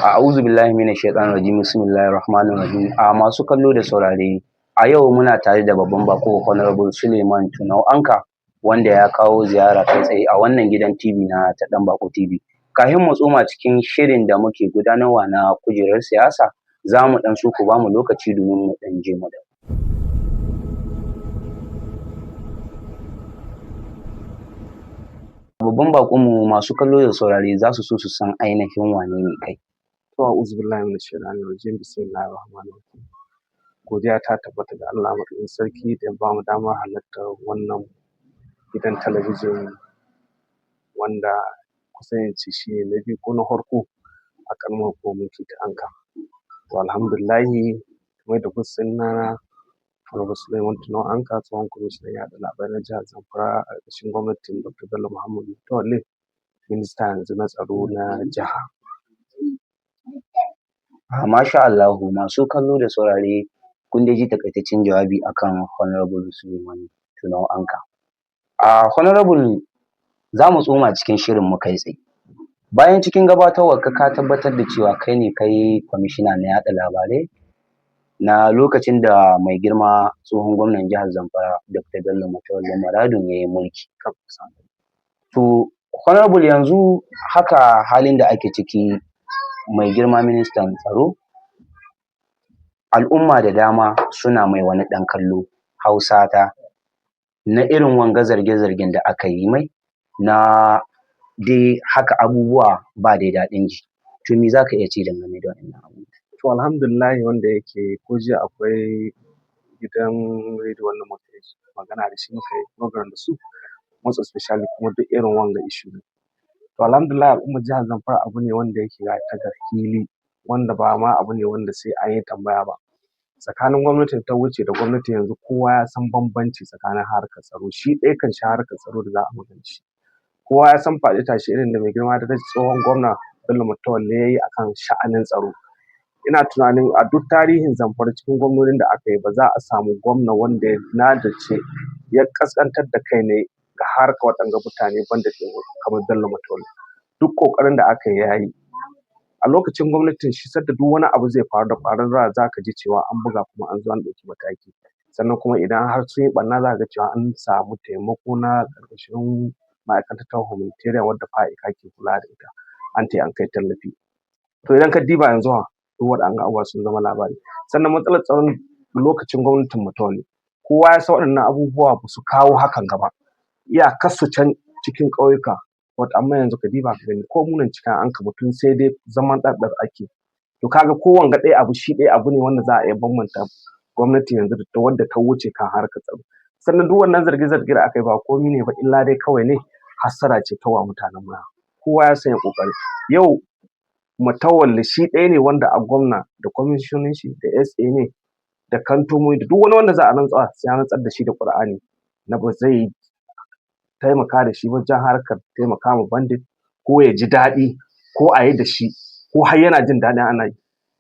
A'udhu billahi minash shaitanir rajim. Bismillahir rahmanir rahim. Masu kallo da saurare, a yau muna tare da babban bako Honorable Suleiman Tunau Anka, wanda ya kawo ziyara kai tsaye a wannan gidan TV na ta Ɗan Bako TV. Kafin mu tsoma cikin shirin da muke gudanarwa na kujerar siyasa, za mu ɗan so ku ba mu lokaci domin mu ɗan je mu dawo. Babban baƙonmu masu kallo da saurare za su so su san ainihin wane ne kai. To a'udhu billahi minash shaitanir rajim. Bismillahir rahmanir rahim. Godiya ta tabbata ga Allah madaukakin sarki da ya bamu damar halartar wannan gidan talabijin wanda kusan in ce shi ne na biyu ko na farko a ƙaramar hukumar mulki ta Anka. To alhamdulillahi, kamar yadda kuka sani sunana Honorable Suleiman Tunau Anka, tsohon kwamishinan yaɗa labarai na jihar Zamfara a ƙarƙashin gwamnatin Dr. Bello Muhammad Mutawalle, minista yanzu na tsaro na jiha. Masha Allahu, masu kallo da saurare kun dai ji takaitaccen jawabi akan Honorable Suleiman Tunau Anka. Honorable, za mu tsoma cikin shirin mu kai tsaye. Bayan cikin gabatarwar ka tabbatar da cewa kai ne kai kwamishina na yaɗa labarai na lokacin da mai girma tsohon gwamnan jihar Zamfara Dr. Bello Mutawalle Maradun ya yi mulki. To Honorable, yanzu haka halin da ake ciki, mai girma ministan tsaro, al'umma da dama suna mai wani ɗan kallo hausata na irin wanga zarge-zargen da aka yi mai na dai haka abubuwa ba dai daɗin ji. To me za ka iya ce dangane da wannan abu? To alhamdulillahi, wanda yake ko jiya akwai gidan rediyo wanda muka yi magana da shi, muka yi program da su, most especially kuma duk irin wanga issue ne. To alhamdulillah, al'ummar jihar Zamfara abu ne wanda yake ga ta ga fili, wanda ba ma abu ne wanda sai an yi tambaya ba. Tsakanin gwamnatin ta wuce da gwamnati yanzu kowa ya san bambanci tsakanin harkar tsaro. Shi ɗaya kan shi harkar tsaro da za a magance shi. Kowa ya san faɗi tashi irin da mai girma da tsohon gwamna Bello Mutawalle ya yi akan sha'anin tsaro. Ina tunanin a duk tarihin Zamfara cikin gwamnonin da aka yi ba za a samu gwamna wanda ya najace ya ƙasƙantar da kai ne ga harkar waɗanga mutane banda kamar Bello Mutawalle. Duk ƙoƙarin da aka yi ya yi. A lokacin gwamnatin shi, sadda duk wani abu zai faru da ƙwararra za ka ji cewa an buga kuma an zo an ɗauki mataki. Sannan kuma idan har sun yi ɓarna za ka ga cewa an samu taimako na ƙarƙashin ma'aikatar ta humanitarian wadda FAICA ke kula da ita, an an kai tallafi. To idan ka diba yanzu duk waɗannan abubuwa sun zama labari. Sannan matsalar tsaron lokacin gwamnatin Mutawalle, kowa ya san waɗannan abubuwa ba su kawo hakan gaba. Iyakar su can cikin ƙauyuka, amma yanzu ka diba ka gani ko mu nan cikin Anka mutum sai dai zaman ɗarɗar ake. To kaga ko wanga ɗaya abu, shi ɗaya abu ne wanda za a iya bambanta gwamnati yanzu da wadda ta wuce kan harkar tsaro. Sannan duk wannan zarge-zarge da aka yi ba komi ne ba illa dai kawai ne hassada ce ta wa mutanen mu. Kowa ya sanya ƙoƙari. Yau Mutawalle shi ɗaya ne wanda a gwamna da kwamishinan shi da SA ne da kantomomi da duk wani wanda za a rantsuwa sai an rantsar da shi da Ƙur'ani na ba zai taimaka da shi wajen harkar taimaka ma bandit, ko ya ji daɗi ko a yi da shi, ko har yana jin daɗin ana yi,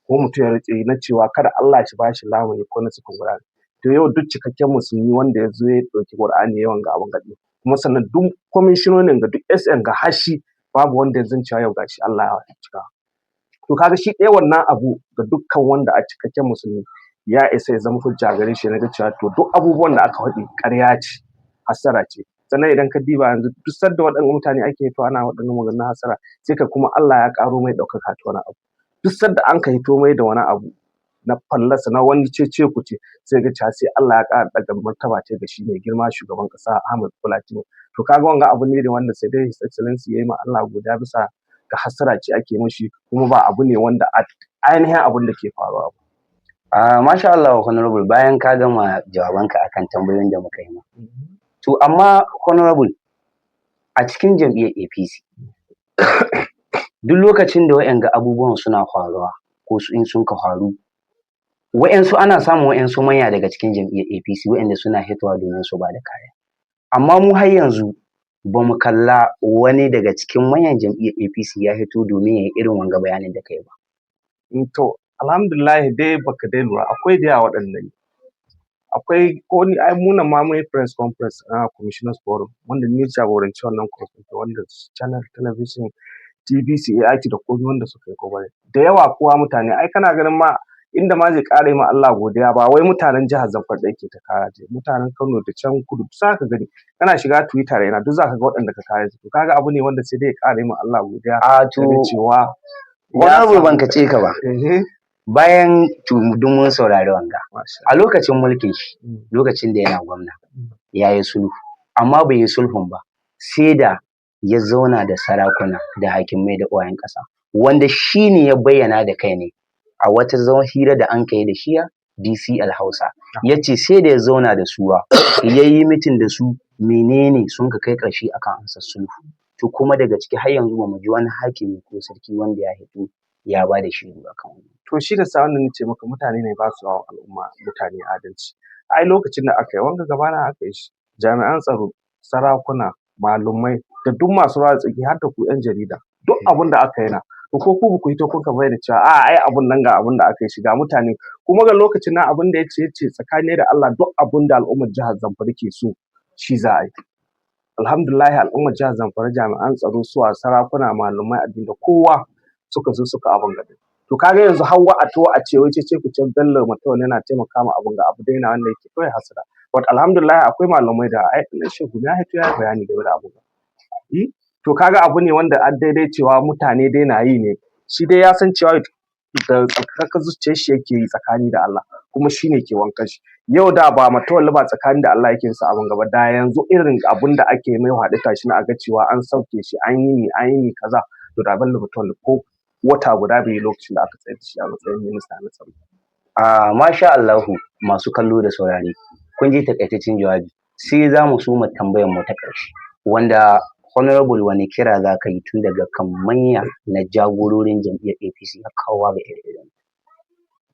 ko mutum ya riƙe na cewa kada Allah shi ba shi lamuni ko na cikin Ƙur'ani. To yau duk cikakken musulmi wanda ya zo ya ɗauki Ƙur'ani ya wanga abin gaɗi, kuma sannan duk kwamishinonin ga duk SN ga hashi babu wanda ya zan cewa yau gashi Allah ya cika. To kaga shi ɗaya wannan abu ga dukkan wanda a cikakken musulmi ya isa ya zama hujja gare shi na ga cewa to duk abubuwan da aka faɗi ƙarya ce, hassara ce. Sannan idan ka diba yanzu duk sadda waɗannan mutane ake hito ana waɗannan maganganun hassara, sai ka kuma Allah ya ƙaro mai ɗaukaka ta wani abu. Duk sadda an ka hito mai da wani abu na fallasa na wani cece kuce, sai ga cewa sai Allah ya ƙara ɗaga martaba ce ga shi mai girma shugaban ƙasa Ahmad Bola Tinubu. To kaga wanga abu ne da wanda sai dai His Excellency ya yi ma Allah godiya bisa ga hassara ce ake mishi, kuma ba abu ne wanda ainihin abin da ke faruwa ba. Masha Allah, Honorable, bayan ka gama jawabanka akan tambayoyin da muka yi ma. To amma Honorable, a cikin jam'iyyar APC duk lokacin da waɗanga abubuwan suna faruwa ko in sun ka faru, waɗansu ana samun waɗansu manya daga cikin jam'iyyar APC waɗanda suna hitowa domin su ba da kariya. Amma mu har yanzu ba mu kalla wani daga cikin manyan jam'iyyar APC ya hito domin ya yi irin wanga bayanin da kai ba. To alhamdulillah dai baka dai lura, akwai da yawa waɗanda ne. Akwai ko ni ai mu nan ma mun yi press conference na Commissioners Forum wanda ni jagoranci wannan conference, wanda channel television TBC, AIT da komai wanda suka yi covering. Da yawa kuwa mutane ai kana ganin ma inda ma zai ƙara yi ma Allah godiya ba wai mutanen jihar Zamfara da yake ta kara mutanen Kano da can kudu duk za ka gani kana shiga Twitter yana duk za ka ga waɗanda ka kare su to kaga abu ne wanda sai dai ya ƙara yi ma Allah godiya ganin cewa honorable ban kace ka ba bayan duk mun saurari wanga a lokacin mulkin shi lokacin da yana gwamna ya yi sulhu amma bai yi sulhun ba sai da ya zauna da sarakuna da hakimai da uwayen ƙasa wanda shi ne ya bayyana da kai ne a wata hira da an kai da shiya DCL Hausa ya ce sai da ya zauna da su ya yi mitin da su menene sun ka kai ƙarshe akan ansar sulhu to kuma daga ciki har yanzu ba mu ji wani hakimi ko sarki wanda ya hito ya ba da shiru akan wannan. To shi da sa wannan nace maka mutane ne ba su wa al'umma mutane adalci. Ai lokacin da aka yi wanga gabana aka yi shi jami'an tsaro, sarakuna, malumai da duk masu ruwa da tsaki har da ku 'yan jarida duk abin da aka yi na to ko ku ku hito kuka bayyana cewa ai abun nan ga abun da aka yi shi ga mutane kuma ga lokacin nan abin da yace tsakani da Allah duk abun da al'ummar jihar Zamfara ke so shi za a yi. Alhamdulillah al'ummar jihar Zamfara jami'an tsaro suwa sarakuna malumai addini da kowa suka zo suka abun gaba. To kaga yanzu har a to a ce wai ce ku ce Bello Matawalle yana taimaka ma abun ga abu dai na wanda yake kawai hasada. But alhamdulillah akwai malamai da ai ɗan shehu ya hito ya bayani game da abun. To kaga abu ne wanda an daidai cewa mutane dai na yi ne shi dai ya san cewa da tsarkakar zuciyar shi yake yi tsakani da Allah kuma shi ne ke wankan shi yau da ba Matawalle ba tsakani da Allah yake sa abun gaba da yanzu irin abun da ake mai haɗe tashi na aga cewa an sauke shi an yi ni kaza to da Bello Matawalle ko wata guda bai yi lokacin da aka tsayar da shi a matsayin minista na tsaro. Masha Allahu masu kallo da saurare kun ji takaitaccen jawabi sai za mu so mu tambayar mu ta ƙarshe wanda honorable wani kira za ka yi tun daga kan manya na jagororin jam'iyyar APC har kawowa ga ire-iren.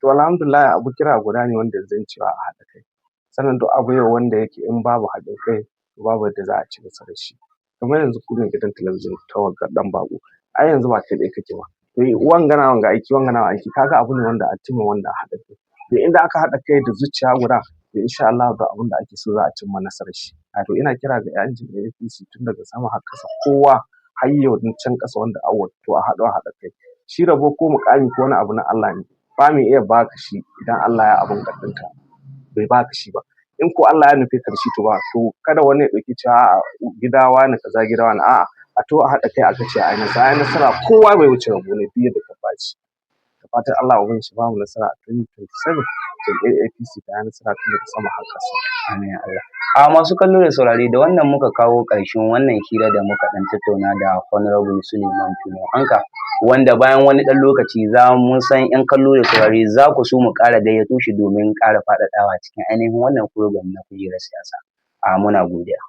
To alhamdulillah abu kira guda ne wanda zan cewa a haɗa kai sannan duk abu yau wanda yake in babu haɗin kai babu yadda za a ci nasarar shi kamar yanzu ku ne gidan talabijin ta wagga ɗan baƙo ai yanzu ba kai ɗaya kake ba wanga na aiki kaga abu ne wanda a cimma wanda a haɗa kai to inda aka haɗa kai da zuciya guda to insha Allah ga abin da ake so za a cimma nasarar shi to ina kira ga 'yan jam'iyyar APC tun daga sama har ƙasa kowa har yau can ƙasa wanda awwal to a haɗa kai shi rabo ko muƙami ko wani abu na Allah ne ba mu iya baka shi idan Allah ya abun ƙarfinka bai baka shi ba in ko Allah ya nufe ka da shi to ba to kada wani ya ɗauki cewa gida wani kaza gida wani a'a a to a haɗa kai aka ce a yi nasara kowa bai wuce rabo ne fiye da ka baci da fatan Allah ubangiji ba mu nasara a 2027 jam'iyyar APC ta yi nasara tun daga sama har ƙasa. Amin Allah. Masu kallo da saurare da wannan muka kawo ƙarshen wannan hira da muka ɗan tattauna da Honorable Suleiman Tumo Anka wanda bayan wani ɗan lokaci mun san 'yan kallo da saurare za ku so mu ƙara gayyato shi domin ƙara faɗaɗawa cikin ainihin wannan program na kujerar siyasa. Muna godiya.